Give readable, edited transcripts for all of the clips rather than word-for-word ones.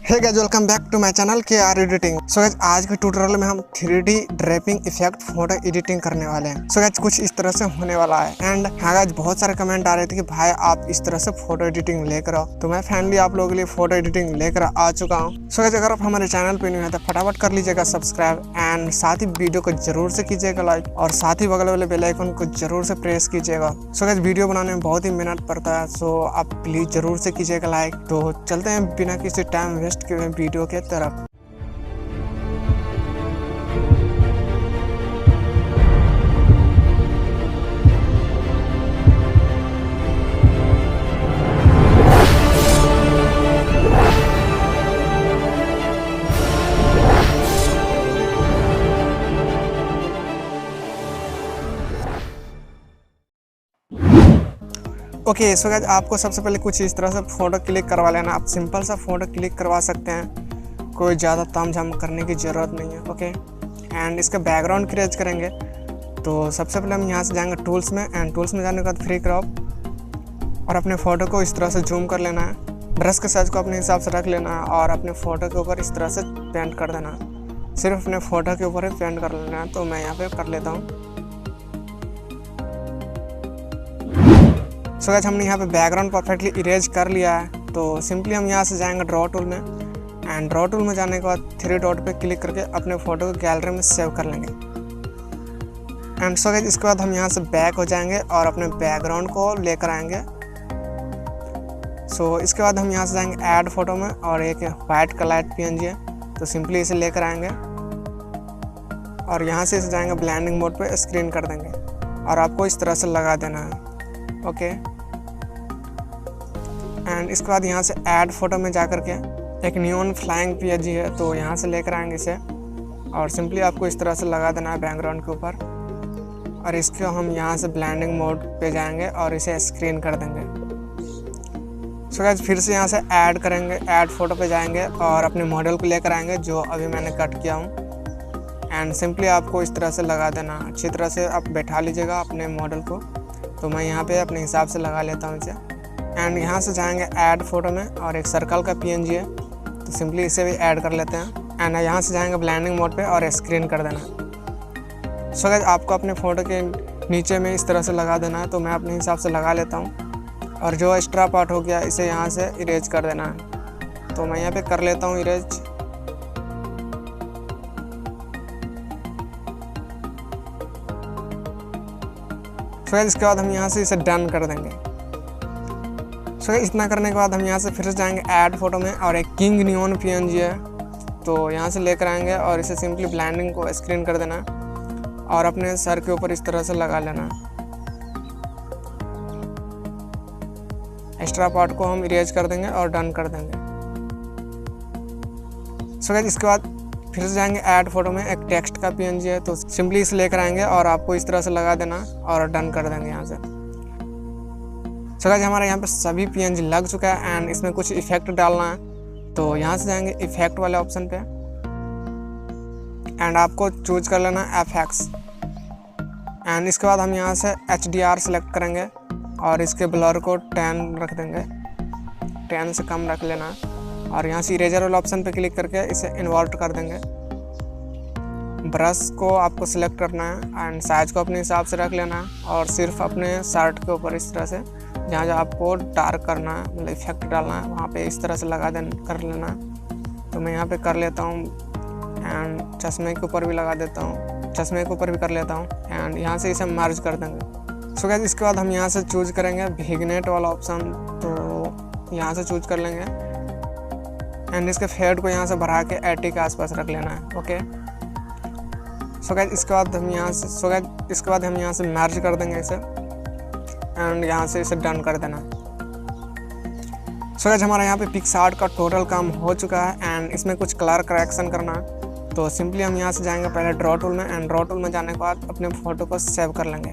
Hey guys, welcome back to my channel K R editing. So guys, आज के tutorial में हम 3D draping effect photo editing करने वाले हैं। सो गाइस, कुछ इस तरह से होने वाला है। एंड हाँ गाइस, बहुत सारे कमेंट आ रहे थे कि भाई आप इस तरह से फोटो एडिटिंग लेकर आओ, तो मैं फाइनली आप लोगों के लिए फोटो एडिटिंग लेकर आ चुका हूँ। सो गाइस, अगर आप हमारे चैनल पे नहीं है तो फटाफट कर लीजिएगा सब्सक्राइब एंड साथ ही वीडियो को जरूर से कीजिएगा लाइक और साथ ही बगल वाले बेल आइकन को जरूर से प्रेस कीजिएगा। सो गाइस, वीडियो बनाने में बहुत ही मेहनत पड़ता है, सो आप प्लीज जरूर से कीजिएगा लाइक। तो चलते हैं बिना किसी टाइम वेस्ट किए वीडियो के तरफ। ओके, सो गाइस, आपको सबसे पहले कुछ इस तरह से फोटो क्लिक करवा लेना। आप सिंपल सा फोटो क्लिक करवा सकते हैं, कोई ज़्यादा तामझाम करने की ज़रूरत नहीं है। ओके, एंड इसका बैकग्राउंड क्रिएट करेंगे। तो सबसे पहले हम यहाँ से जाएंगे टूल्स में, एंड टूल्स में जाने के बाद फ्री क्रॉप और अपने फ़ोटो को इस तरह से जूम कर लेना है। ब्रश के साइज को अपने हिसाब से रख लेना है और अपने फ़ोटो के ऊपर इस तरह से पेंट कर देना है। सिर्फ अपने फ़ोटो के ऊपर ही पेंट कर लेना है। तो मैं यहाँ पर कर लेता हूँ। सो गाइस, हमने यहाँ पे बैकग्राउंड परफेक्टली इरेज कर लिया है। तो सिंपली हम यहाँ से जाएंगे ड्रॉ टूल में, एंड ड्रॉ टूल में जाने के बाद 3 डॉट पे क्लिक करके अपने फ़ोटो को गैलरी में सेव कर लेंगे। एंड सो गाइस, इसके बाद हम यहाँ से बैक हो जाएंगे और अपने बैकग्राउंड को लेकर आएंगे। सो इसके बाद हम यहाँ से जाएंगे ऐड फोटो में और एक वाइट कलर PNG है, तो सिंपली इसे लेकर आएंगे और यहाँ से इसे जाएंगे ब्लेंडिंग मोड पे स्क्रीन कर देंगे और आपको इस तरह से लगा देना है। ओके, एंड इसके बाद यहाँ से ऐड फोटो में जा कर के एक नियॉन फ्लाइंग PNG है, तो यहाँ से लेकर आएंगे इसे और सिंपली आपको इस तरह से लगा देना है बैकग्राउंड के ऊपर। और इसको हम यहाँ से ब्लेंडिंग मोड पे जाएंगे और इसे स्क्रीन कर देंगे। सो गाइस, फिर से यहाँ से ऐड करेंगे, ऐड फोटो पे जाएंगे और अपने मॉडल को लेकर आएंगे जो अभी मैंने कट किया हूँ। एंड सिंपली आपको इस तरह से लगा देना, अच्छी तरह से आप बैठा लीजिएगा अपने मॉडल को। तो मैं यहाँ पे अपने हिसाब से लगा लेता हूँ इसे। एंड यहाँ से जाएंगे ऐड फोटो में और एक सर्कल का PNG है, तो सिंपली इसे भी ऐड कर लेते हैं। एंड यहाँ से जाएंगे ब्लेंडिंग मोड पे और स्क्रीन कर देना। सो गाइस, आपको अपने फ़ोटो के नीचे में इस तरह से लगा देना है। तो मैं अपने हिसाब से लगा लेता हूँ और जो एक्स्ट्रा पार्ट हो गया इसे यहाँ से इरेज कर देना है। तो मैं यहाँ पे कर लेता हूँ इरेज। सो गाइस, इसके बाद हम यहाँ से इसे डन कर देंगे। सो गाइस, इतना करने के बाद हम यहाँ से फिर से जाएंगे ऐड फोटो में और एक किंग नियॉन PNG है, तो यहाँ से लेकर आएंगे और इसे सिंपली ब्लेंडिंग को स्क्रीन कर देना और अपने सर के ऊपर इस तरह से लगा लेना। एक्स्ट्रा पार्ट को हम इरेज कर देंगे और डन कर देंगे। सो गाइस, इसके बाद फिर से जाएंगे ऐड फोटो में एक टेक्स्ट का PNG है, तो सिंपली इसे लेकर आएंगे और आपको इस तरह से लगा देना और डन कर देंगे यहाँ से। सो गाइस, हमारे यहाँ पे सभी PNG लग चुका है एंड इसमें कुछ इफेक्ट डालना है। तो यहाँ से जाएंगे इफेक्ट वाले ऑप्शन पे एंड आपको चूज कर लेना FX। एंड इसके बाद हम यहाँ से HDR सेलेक्ट करेंगे और इसके ब्लर को 10 रख देंगे, 10 से कम रख लेना और यहाँ से इरेजर वाले ऑप्शन पे क्लिक करके इसे इन्वर्ट कर देंगे। ब्रश को आपको सिलेक्ट करना है एंड साइज को अपने हिसाब से रख लेना है और सिर्फ अपने शर्ट के ऊपर इस तरह से जहाँ जहाँ आपको डार्क करना है, मतलब इफेक्ट डालना है, वहाँ पे इस तरह से लगा कर लेना है। तो मैं यहाँ पे कर लेता हूँ एंड चश्मे के ऊपर भी लगा देता हूँ, चश्मे के ऊपर भी कर लेता हूँ एंड यहाँ से इसे मर्ज कर देंगे। सो गाइस, इसके बाद हम यहाँ से चूज करेंगे विग्नेट वाला ऑप्शन, तो यहाँ से चूज कर लेंगे एंड इसके फेड को यहाँ से बढ़ा के 80 के आसपास रख लेना है। ओके, सो गाइस, इसके बाद हम यहाँ से मर्ज कर देंगे इसे एंड यहाँ से इसे डन कर देना। सो गाइस, हमारा यहाँ पे पिक्सार्ट का टोटल काम हो चुका है एंड इसमें कुछ कलर करेक्शन करना है। तो सिंपली हम यहाँ से जाएंगे पहले ड्रॉ टूल में एंड ड्रॉ टूल में जाने के बाद अपने फ़ोटो को सेव कर लेंगे।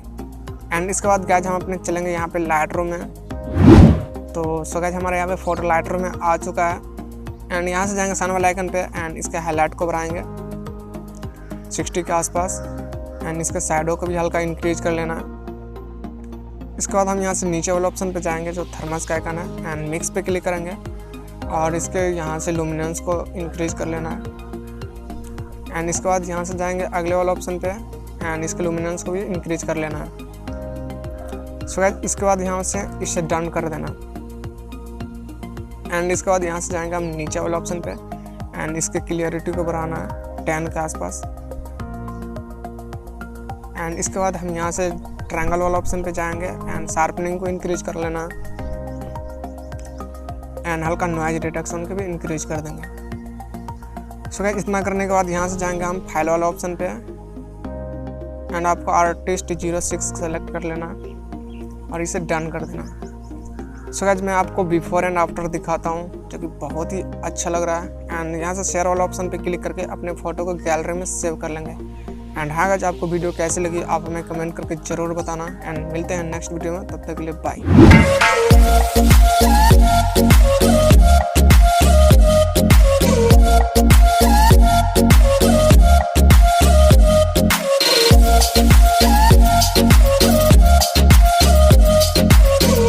एंड इसके बाद गाइस, हम अपने चलेंगे यहाँ पे लाइट रूम में। तो सो गाइस, हमारे यहाँ पे फ़ोटो लाइट रूम में आ चुका है एंड यहाँ से जाएंगे सन वाले आइकन पे एंड इसके हाईलाइट को बढ़ाएंगे 60 के आसपास एंड इसके साइडों को भी हल्का इंक्रीज कर लेना है। इसके बाद हम यहाँ से नीचे वाले ऑप्शन पे जाएंगे जो थर्मस का आइकन है एंड मिक्स पे क्लिक करेंगे और इसके यहाँ से लुमिनेंस को इंक्रीज कर लेना है। एंड इसके बाद यहाँ से जाएंगे अगले वाले ऑप्शन पे एंड इसके लुमिनेंस को भी इंक्रीज कर लेना है। सो गाइस इसके बाद यहाँ से इसे डन कर देना। एंड इसके बाद यहाँ से जाएंगे हम नीचे वाले ऑप्शन पे एंड इसके क्लियरिटी को बढ़ाना है 10 के आसपास। एंड इसके बाद हम यहाँ से ट्रायंगल वाला ऑप्शन पे जाएंगे एंड शार्पनिंग को इंक्रीज कर लेना एंड हल्का नॉइज रिडक्शन को भी इंक्रीज कर देंगे। सो गाइस इतना करने के बाद यहाँ से जाएंगे हम फाइल वाला ऑप्शन पे एंड आपको आर्टिस्ट 06 सेलेक्ट कर लेना और इसे डन कर देना। सो गाइस मैं आपको बिफोर एंड आफ्टर दिखाता हूँ जो कि बहुत ही अच्छा लग रहा है। एंड यहाँ से शेयर वाला ऑप्शन पे क्लिक करके अपने फ़ोटो को गैलरी में सेव कर लेंगे। एंड हाँ गाइस आपको वीडियो कैसी लगी आप हमें कमेंट करके ज़रूर बताना। एंड मिलते हैं नेक्स्ट वीडियो में, तब तक के लिए बाय।